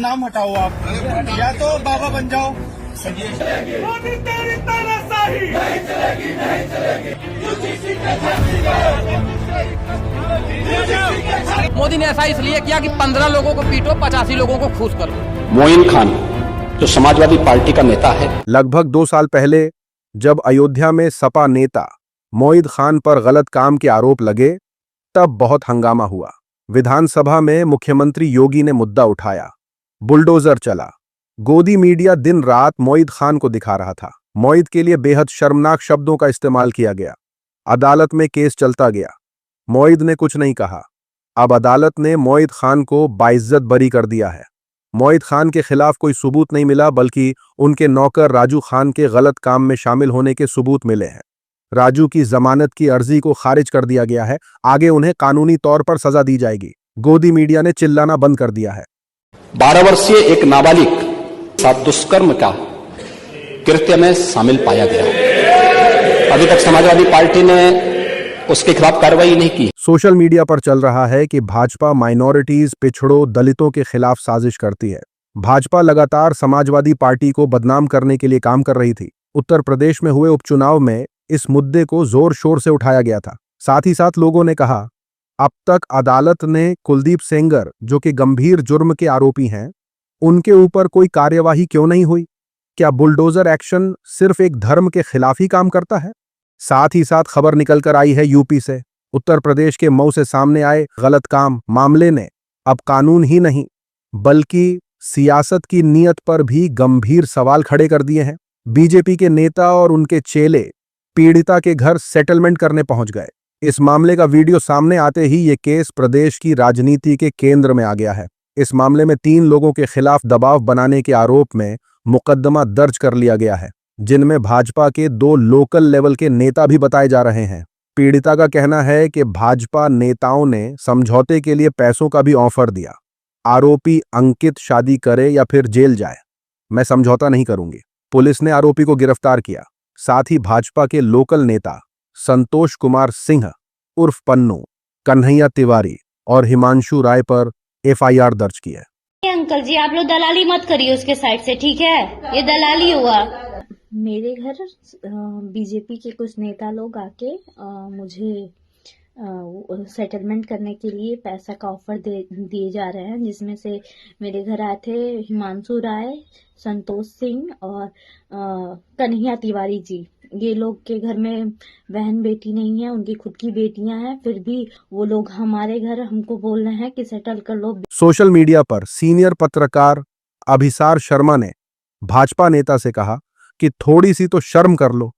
नाम हटाओ आप, या तो बाबा बन जाओ। मोदी तेरी तानाशाही नहीं चलेगी, नहीं चलेगी। मोदी ने ऐसा इसलिए किया कि 15 लोगों को पीटो, 85 लोगों को खुश करो। मोइन खान जो समाजवादी पार्टी का नेता है, लगभग 2 साल पहले जब अयोध्या में सपा नेता मोईद खान पर गलत काम के आरोप लगे, तब बहुत हंगामा हुआ। विधानसभा में मुख्यमंत्री योगी ने मुद्दा उठाया, बुलडोजर चला। गोदी मीडिया दिन रात मोईद खान को दिखा रहा था। मोईद के लिए बेहद शर्मनाक शब्दों का इस्तेमाल किया गया। अदालत में केस चलता गया। मोईद ने कुछ नहीं कहा। अब अदालत ने मोईद खान को बाइज्जत बरी कर दिया है। मोईद खान के खिलाफ कोई सबूत नहीं मिला, बल्कि उनके नौकर राजू खान के गलत काम में शामिल होने के सबूत मिले हैं। राजू की जमानत की अर्जी को खारिज कर दिया गया है। आगे उन्हें कानूनी तौर पर सजा दी जाएगी। गोदी मीडिया ने चिल्लाना बंद कर दिया है। 12 वर्षीय एक नाबालिग साथ दुष्कर्म का कृत्य में शामिल पाया गया। अभी तक समाजवादी पार्टी ने उसके खिलाफ कार्रवाई नहीं की। सोशल मीडिया पर चल रहा है कि भाजपा माइनॉरिटीज, पिछड़ों, दलितों के खिलाफ साजिश करती है। भाजपा लगातार समाजवादी पार्टी को बदनाम करने के लिए काम कर रही थी। उत्तर प्रदेश में हुए उपचुनाव में इस मुद्दे को जोर शोर से उठाया गया था। साथ ही साथ लोगों ने कहा, अब तक अदालत ने कुलदीप सेंगर, जो कि गंभीर जुर्म के आरोपी हैं, उनके ऊपर कोई कार्यवाही क्यों नहीं हुई? क्या बुलडोजर एक्शन सिर्फ एक धर्म के खिलाफ ही काम करता है? साथ ही साथ खबर निकल कर आई है यूपी से। उत्तर प्रदेश के मऊ से सामने आए गलत काम मामले ने अब कानून ही नहीं, बल्कि सियासत की नीयत पर भी गंभीर सवाल खड़े कर दिए हैं। बीजेपी के नेता और उनके चेले पीड़िता के घर सेटलमेंट करने पहुंच गए। इस मामले का वीडियो सामने आते ही ये केस प्रदेश की राजनीति के केंद्र में आ गया है। इस मामले में 3 लोगों के खिलाफ दबाव बनाने के आरोप में मुकदमा दर्ज कर लिया गया है, जिनमें भाजपा के 2 लोकल लेवल के नेता भी बताए जा रहे हैं। पीड़िता का कहना है कि भाजपा नेताओं ने समझौते के लिए पैसों का भी ऑफर दिया। आरोपी अंकित शादी करे या फिर जेल जाए, मैं समझौता नहीं करूंगी। पुलिस ने आरोपी को गिरफ्तार किया। साथ ही भाजपा के लोकल नेता संतोष कुमार सिंह उर्फ पन्नू, कन्हैया तिवारी और हिमांशु राय पर एफआईआर दर्ज की है। अंकल जी, आप लोग दलाली मत करिए उसके साइड से, ठीक है? ये दलाली हुआ। मेरे घर बीजेपी के कुछ नेता लोग आके मुझे सेटलमेंट करने के लिए पैसा का ऑफर दिए जा रहे हैं, जिसमें से मेरे घर आए थे हिमांशु राय, संतोष सिंह और कन्हैया तिवारी जी। ये लोग के घर में बहन बेटी नहीं है, उनकी खुद की बेटियां हैं, फिर भी वो लोग हमारे घर हमको बोल रहे हैं कि सेटल कर लो। सोशल मीडिया पर सीनियर पत्रकार अभिसार शर्मा ने भाजपा नेता से कहा कि थोड़ी सी तो शर्म कर लो।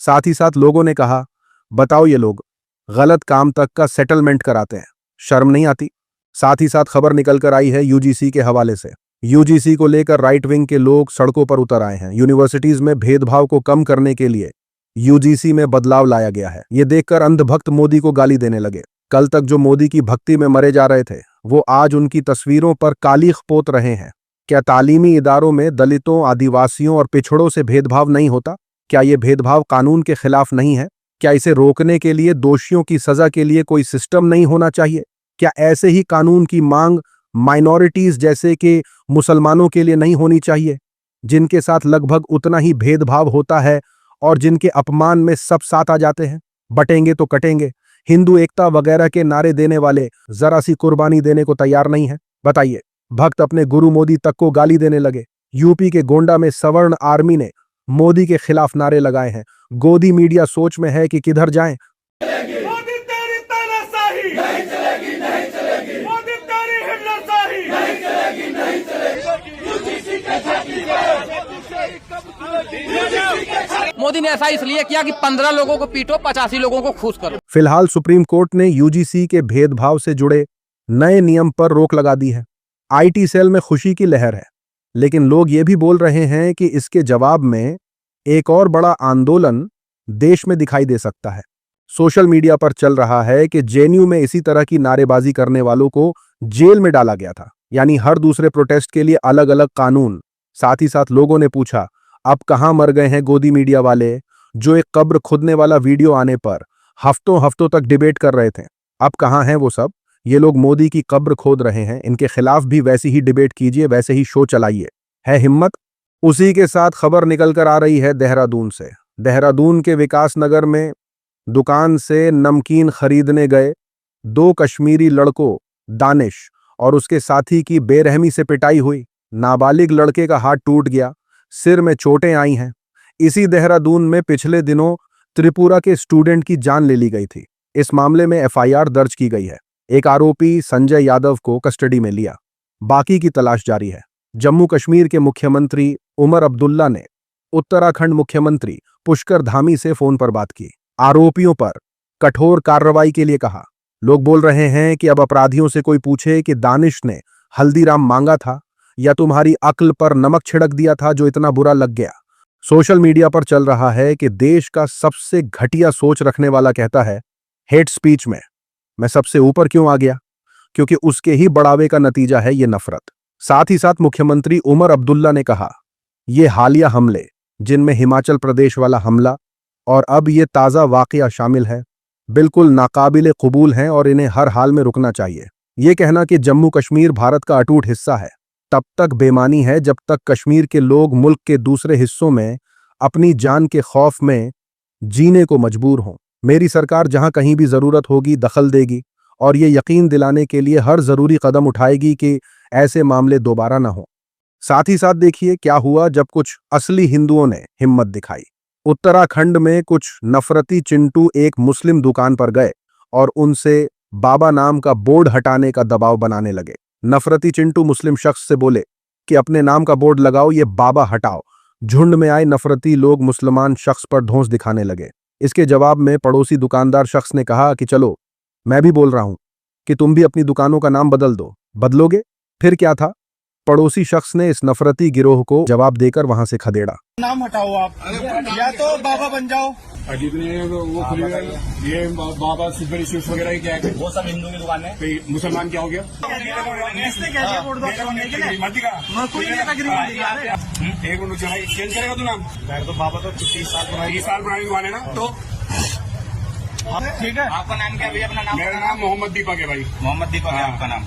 साथ ही साथ लोगों ने कहा, बताओ ये लोग गलत काम तक का सेटलमेंट कराते हैं, शर्म नहीं आती? साथ ही साथ खबर निकल कर आई है यूजीसी के हवाले से। यूजीसी को लेकर राइट विंग के लोग सड़कों पर उतर आए हैं। यूनिवर्सिटीज में भेदभाव को कम करने के लिए यूजीसी में बदलाव लाया गया है। ये देखकर अंधभक्त मोदी को गाली देने लगे। कल तक जो मोदी की भक्ति में मरे जा रहे थे, वो आज उनकी तस्वीरों पर कालीख पोत रहे हैं। क्या तालीमी इदारों में दलितों, आदिवासियों और पिछड़ों से भेदभाव नहीं होता? क्या ये भेदभाव कानून के खिलाफ नहीं है? क्या इसे रोकने के लिए दोषियों की सजा के लिए कोई सिस्टम नहीं होना चाहिए? क्या ऐसे ही कानून की मांग माइनॉरिटीज जैसे कि मुसलमानों के लिए नहीं होनी चाहिए, जिनके साथ लगभग उतना ही भेदभाव होता है और जिनके अपमान में सब साथ आ जाते हैं? बटेंगे तो कटेंगे, हिंदू एकता वगैरह के नारे देने वाले जरा सी कुर्बानी देने को तैयार नहीं है? बताइए, भक्त अपने गुरु मोदी तक को गाली देने लगे। यूपी के गोंडा में सवर्ण आर्मी ने मोदी के खिलाफ नारे लगाए हैं। गोदी मीडिया सोच में है कि किधर जाएं। मोदी तेरी तानाशाही नहीं चलेगी, नहीं चलेगी। मोदी तेरी हिटलरशाही नहीं चलेगी, नहीं चलेगी। मोदी ने ऐसा इसलिए किया कि 15 लोगों को पीटो, 85 लोगों को खुश करो। फिलहाल सुप्रीम कोर्ट ने यूजीसी के भेदभाव से जुड़े नए नियम पर रोक लगा दी है। आईटी सेल में खुशी की लहर है, लेकिन लोग ये भी बोल रहे हैं कि इसके जवाब में एक और बड़ा आंदोलन देश में दिखाई दे सकता है। सोशल मीडिया पर चल रहा है कि जेएनयू में इसी तरह की नारेबाजी करने वालों को जेल में डाला गया था, यानी हर दूसरे प्रोटेस्ट के लिए अलग अलग कानून। साथ ही साथ लोगों ने पूछा, अब कहां मर गए हैं गोदी मीडिया वाले, जो एक कब्र खुदने वाला वीडियो आने पर हफ्तों हफ्तों तक डिबेट कर रहे थे? अब कहां हैं वो सब? ये लोग मोदी की कब्र खोद रहे हैं, इनके खिलाफ भी वैसी ही डिबेट कीजिए, वैसे ही शो चलाइए। है हिम्मत? उसी के साथ खबर निकल कर आ रही है देहरादून से। देहरादून के विकास नगर में दुकान से नमकीन खरीदने गए 2 कश्मीरी लड़कों दानिश और उसके साथी की बेरहमी से पिटाई हुई। नाबालिग लड़के का हाथ टूट गया, सिर में चोटें आई हैं। इसी देहरादून में पिछले दिनों त्रिपुरा के स्टूडेंट की जान ले ली गई थी। इस मामले में एफआईआर दर्ज की गई है। एक आरोपी संजय यादव को कस्टडी में लिया, बाकी की तलाश जारी है। जम्मू कश्मीर के मुख्यमंत्री उमर अब्दुल्ला ने उत्तराखंड मुख्यमंत्री पुष्कर धामी से फोन पर बात की। आरोपियों पर कठोर कार्रवाई के लिए कहा। लोग बोल रहे हैं कि अब अपराधियों से कोई पूछे कि दानिश ने हल्दीराम मांगा था या तुम्हारी अक्ल पर नमक छिड़क दिया था जो इतना बुरा लग गया। सोशल मीडिया पर चल रहा है कि देश का सबसे घटिया सोच रखने वाला कहता है हेट स्पीच में मैं सबसे ऊपर क्यों आ गया, क्योंकि उसके ही बढ़ावे का नतीजा है ये नफरत। साथ ही साथ मुख्यमंत्री उमर अब्दुल्ला ने कहा ये हालिया हमले, जिनमें हिमाचल प्रदेश वाला हमला और अब ये ताज़ा वाकया शामिल है, बिल्कुल नाकाबिले कबूल हैं और इन्हें हर हाल में रुकना चाहिए। ये कहना कि जम्मू कश्मीर भारत का अटूट हिस्सा है तब तक बेमानी है जब तक कश्मीर के लोग मुल्क के दूसरे हिस्सों में अपनी जान के खौफ में जीने को मजबूर हों। मेरी सरकार जहां कहीं भी जरूरत होगी दखल देगी और ये यकीन दिलाने के लिए हर जरूरी कदम उठाएगी कि ऐसे मामले दोबारा ना हो। साथ ही साथ देखिए क्या हुआ जब कुछ असली हिंदुओं ने हिम्मत दिखाई। उत्तराखंड में कुछ नफरती चिंटू एक मुस्लिम दुकान पर गए और उनसे बाबा नाम का बोर्ड हटाने का दबाव बनाने लगे। नफरती चिंटू मुस्लिम शख्स से बोले कि अपने नाम का बोर्ड लगाओ, ये बाबा हटाओ। झुंड में आए नफरती लोग मुसलमान शख्स पर धौंस दिखाने लगे। इसके जवाब में पड़ोसी दुकानदार शख्स ने कहा कि चलो मैं भी बोल रहा हूं कि तुम भी अपनी दुकानों का नाम बदल दो। बदलोगे? फिर क्या था, पड़ोसी शख्स ने इस नफरती गिरोह को जवाब देकर वहां से खदेड़ा। नाम हटाओ आप, या तो बाबा बन जाओ। जितने वो खुली ये बाबा सुपर इश्यूज वगैरह क्या है, वो सब हिंदू की दुकान है। मुसलमान क्या हो गया? एक मिनट चेंज करेगा तू नाम? तो बाबा तो 30 साल पुरानी दुकान है ना, तो ठीक है। आपका नाम क्या भैया? अपना नाम? मेरा नाम मोहम्मद दीपक है भाई। मोहम्मद दीपक है आपका नाम?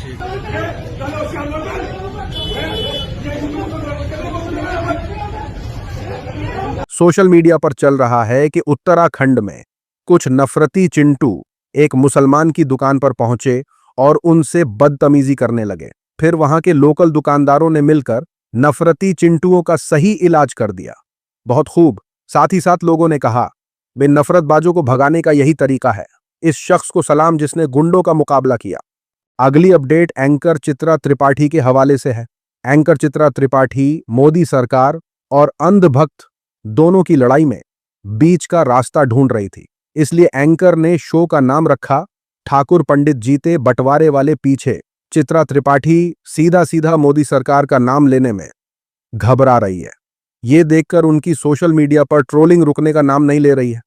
सोशल मीडिया पर चल रहा है कि उत्तराखंड में कुछ नफरती चिंटू एक मुसलमान की दुकान पर पहुंचे और उनसे बदतमीजी करने लगे। फिर वहां के लोकल दुकानदारों ने मिलकर नफरती चिंटुओं का सही इलाज कर दिया। बहुत खूब। साथ ही साथ लोगों ने कहा वे नफरतबाजों को भगाने का यही तरीका है। इस शख्स को सलाम जिसने गुंडों का मुकाबला किया। अगली अपडेट एंकर चित्रा त्रिपाठी के हवाले से है। एंकर चित्रा त्रिपाठी मोदी सरकार और अंधभक्त दोनों की लड़ाई में बीच का रास्ता ढूंढ रही थी, इसलिए एंकर ने शो का नाम रखा ठाकुर पंडित जीते बंटवारे वाले पीछे। चित्रा त्रिपाठी सीधा सीधा मोदी सरकार का नाम लेने में घबरा रही है। ये देखकर उनकी सोशल मीडिया पर ट्रोलिंग रुकने का नाम नहीं ले रही है।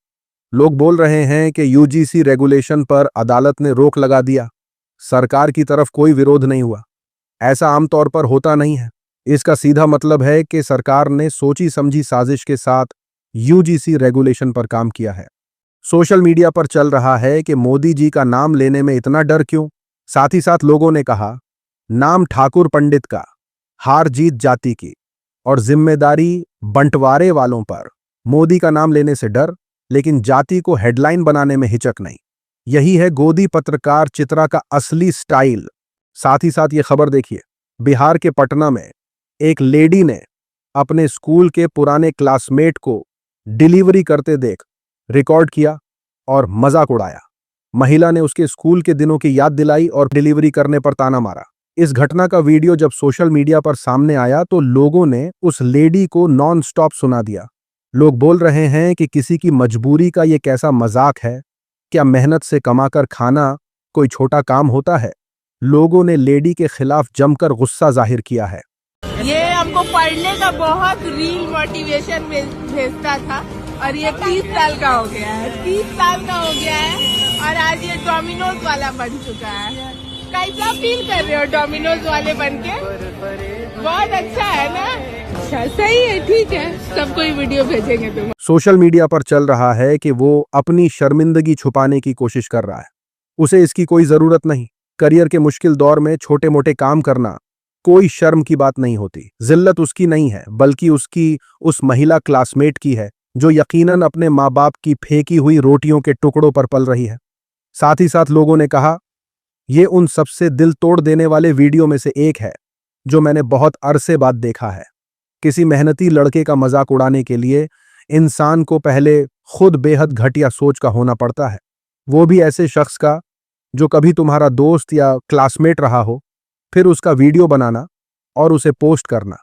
लोग बोल रहे हैं कि यूजीसी रेगुलेशन पर अदालत ने रोक लगा दिया, सरकार की तरफ कोई विरोध नहीं हुआ। ऐसा आमतौर पर होता नहीं है। इसका सीधा मतलब है कि सरकार ने सोची समझी साजिश के साथ यूजीसी रेगुलेशन पर काम किया है। सोशल मीडिया पर चल रहा है कि मोदी जी का नाम लेने में इतना डर क्यों। साथ ही साथ लोगों ने कहा नाम ठाकुर पंडित का, हार जीत जाति की और जिम्मेदारी बंटवारे वालों पर। मोदी का नाम लेने से डर, लेकिन जाति को हेडलाइन बनाने में हिचक नहीं। यही है गोदी पत्रकार चित्रा का असली स्टाइल। साथ ही साथ ये खबर देखिए, बिहार के पटना में एक लेडी ने अपने स्कूल के पुराने क्लासमेट को डिलीवरी करते देख रिकॉर्ड किया और मजाक उड़ाया। महिला ने उसके स्कूल के दिनों की याद दिलाई और डिलीवरी करने पर ताना मारा। इस घटना का वीडियो जब सोशल मीडिया पर सामने आया तो लोगों ने उस लेडी को नॉन स्टॉप सुना दिया। लोग बोल रहे हैं कि किसी की मजबूरी का ये कैसा मजाक है, क्या मेहनत से कमाकर खाना कोई छोटा काम होता है। लोगों ने लेडी के खिलाफ जमकर गुस्सा जाहिर किया है। ये हमको पढ़ने का बहुत रील मोटिवेशन भेजता था और ये 30 साल का हो गया है, 30 साल का हो गया है और आज ये डोमिनोज वाला बन चुका है। कैसा फील कर रहे हो डोमिनोज वाले बन के? बहुत अच्छा है ना? अच्छा, सही है, ठीक है, सबको ही वीडियो भेजेंगे तुम। सोशल मीडिया पर चल रहा है कि वो अपनी शर्मिंदगी छुपाने की कोशिश कर रहा है। उसे इसकी कोई जरूरत नहीं। करियर के मुश्किल दौर में छोटे मोटे काम करना कोई शर्म की बात नहीं होती। जिल्लत उसकी नहीं है, बल्कि उसकी उस महिला क्लासमेट की है जो यकीनन अपने माँ बाप की फेंकी हुई रोटियों के टुकड़ों पर पल रही है। साथ ही साथ लोगों ने कहा, यह उन सबसे दिल तोड़ देने वाले वीडियो में से एक है जो मैंने बहुत अरसे बाद देखा है। किसी मेहनती लड़के का मजाक उड़ाने के लिए इंसान को पहले खुद बेहद घटिया सोच का होना पड़ता है, वो भी ऐसे शख्स का जो कभी तुम्हारा दोस्त या क्लासमेट रहा हो, फिर उसका वीडियो बनाना और उसे पोस्ट करना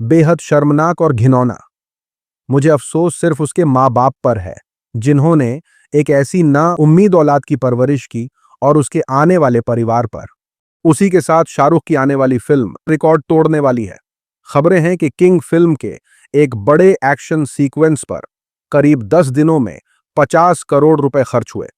बेहद शर्मनाक और घिनौना। मुझे अफसोस सिर्फ उसके माँ बाप पर है जिन्होंने एक ऐसी ना उम्मीद औलाद की परवरिश की और उसके आने वाले परिवार पर। उसी के साथ शाहरुख की आने वाली फिल्म रिकॉर्ड तोड़ने वाली है। खबरें हैं कि किंग फिल्म के एक बड़े एक्शन सीक्वेंस पर करीब 10 दिनों में 50 करोड़ रुपए खर्च हुए,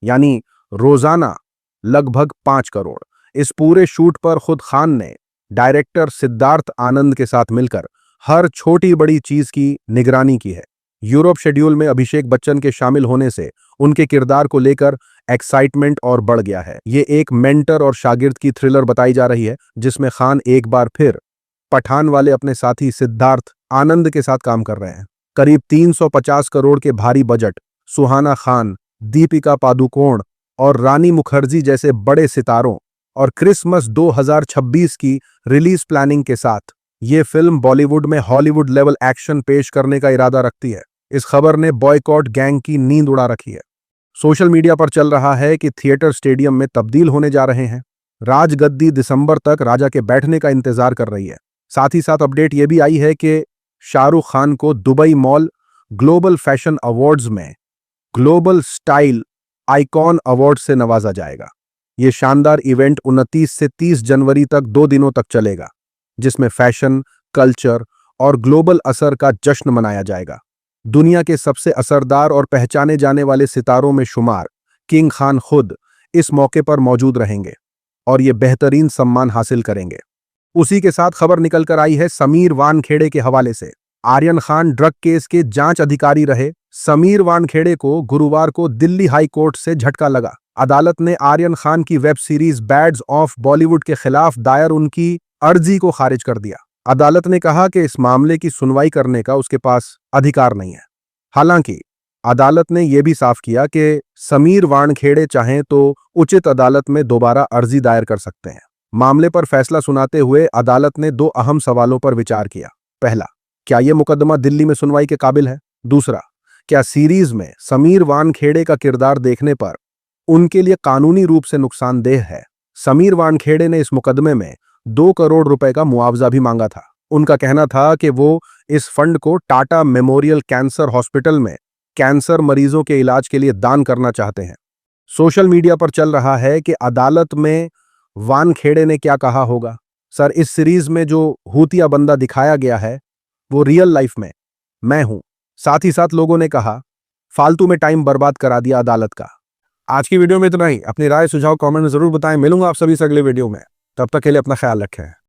यानी रोजाना लगभग 5 करोड़। इस पूरे शूट पर खुद खान ने डायरेक्टर सिद्धार्थ आनंद के साथ मिलकर हर छोटी बड़ी चीज की निगरानी की है। यूरोप शेड्यूल में अभिषेक बच्चन के शामिल होने से उनके किरदार को लेकर एक्साइटमेंट और बढ़ गया है। ये एक मेंटर और शागिर्द की थ्रिलर बताई जा रही है जिसमें खान एक बार फिर पठान वाले अपने साथी सिद्धार्थ आनंद के साथ काम कर रहे हैं। करीब 350 करोड़ के भारी बजट, सुहाना खान, दीपिका पादुकोण और रानी मुखर्जी जैसे बड़े सितारों और क्रिसमस 2026 की रिलीज प्लानिंग के साथ ये फिल्म बॉलीवुड में हॉलीवुड लेवल एक्शन पेश करने का इरादा रखती है। इस खबर ने बॉयकॉट गैंग की नींद उड़ा रखी है। सोशल मीडिया पर चल रहा है कि थिएटर स्टेडियम में तब्दील होने जा रहे हैं। राजगद्दी दिसंबर तक राजा के बैठने का इंतजार कर रही है। साथ ही साथ अपडेट यह भी आई है कि शाहरुख खान को Dubai mall global fashion awards में ग्लोबल स्टाइल आइकॉन अवार्ड से नवाजा जाएगा। यह शानदार इवेंट 29 से 30 जनवरी तक 2 दिनों तक चलेगा, जिसमें फैशन, कल्चर और ग्लोबल असर का जश्न मनाया जाएगा। दुनिया के सबसे असरदार और पहचाने जाने वाले सितारों में शुमार किंग खान खुद इस मौके पर मौजूद रहेंगे और ये बेहतरीन सम्मान हासिल करेंगे। उसी के साथ खबर निकलकर आई है समीर वानखेड़े के हवाले से। आर्यन खान ड्रग केस के जांच अधिकारी रहे समीर वानखेड़े को गुरुवार को दिल्ली हाई कोर्ट से झटका लगा। अदालत ने आर्यन खान की web series Bads of Bollywood के खिलाफ दायर उनकी अर्जी को खारिज कर दिया। अदालत ने कहा कि इस मामले की सुनवाई करने का उसके पास अधिकार नहीं है। हालांकि अदालत ने यह भी साफ किया कि समीर वानखेड़े चाहें तो उचित अदालत में दोबारा अर्जी दायर कर सकते हैं। मामले पर फैसला सुनाते हुए अदालत ने 2 अहम सवालों पर विचार किया। पहला, क्या यह मुकदमा दिल्ली में सुनवाई के काबिल है? दूसरा, क्या सीरीज में समीर वानखेड़े का किरदार देखने पर उनके लिए कानूनी रूप से नुकसानदेह है? समीर वानखेड़े ने इस मुकदमे में 2 करोड़ रुपए का मुआवजा भी मांगा था। उनका कहना था कि वो इस फंड को टाटा मेमोरियल कैंसर हॉस्पिटल में कैंसर मरीजों के इलाज के लिए दान करना चाहते हैं। सोशल मीडिया पर चल रहा है कि अदालत में वानखेड़े ने क्या कहा होगा। सर, इस सीरीज में जो हूतिया बंदा दिखाया गया है वो रियल लाइफ में मैं हूं। साथ ही साथ लोगों ने कहा, फालतू में टाइम बर्बाद करा दिया अदालत का। आज की वीडियो में इतना ही। अपनी राय सुझाव कमेंट में जरूर बताएं। मिलूंगा आप सभी से अगले वीडियो में। तब तक के लिए अपना ख्याल रखें।